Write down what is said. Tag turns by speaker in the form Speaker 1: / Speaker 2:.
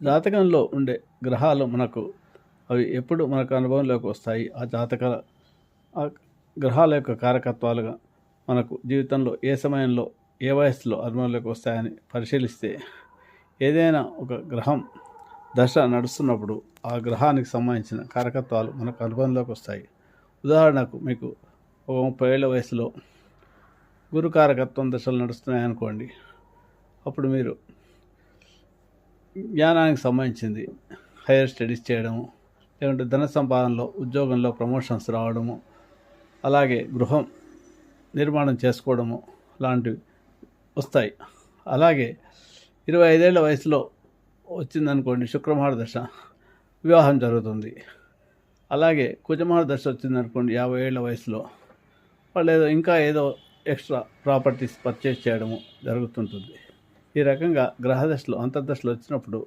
Speaker 1: జాతకంలో ఉండే గ్రహాలు అవి ఎప్పుడు మనకు అనుభవంలోకి వస్తాయి, ఆ గ్రహాల యొక్క కారకత్వాలుగా మనకు జీవితంలో ఏ సమయంలో ఏ వయసులో అనుభవంలోకి వస్తాయని పరిశీలిస్తే, ఏదైనా ఒక గ్రహం దశ నడుస్తున్నప్పుడు ఆ గ్రహానికి సంబంధించిన కారకత్వాలు మనకు అనుభవంలోకి వస్తాయి. ఉదాహరణకు మీకు ఒక 30 ఏళ్ళ వయసులో గురు కారకత్వం దశలు నడుస్తున్నాయనుకోండి. అప్పుడు మీరు జ్ఞానానికి సంబంధించింది హైయర్ స్టడీస్ చేయడము, లేకుంటే ధన సంపాదనలో ఉద్యోగంలో ప్రమోషన్స్ రావడము, అలాగే గృహం నిర్మాణం చేసుకోవడము లాంటివి వస్తాయి. అలాగే 25 ఏళ్ళ వయసులో వచ్చిందనుకోండి శుక్రమహార దశ, వివాహం జరుగుతుంది. అలాగే కుజమహార దశ వచ్చిందనుకోండి 50 ఏళ్ళ వయసులో, వాళ్ళు ఏదో ఎక్స్ట్రా ప్రాపర్టీస్ పర్చేస్ చేయడము జరుగుతుంటుంది. ఈ రకంగా గ్రహదశలు అంతర్దశలు వచ్చినప్పుడు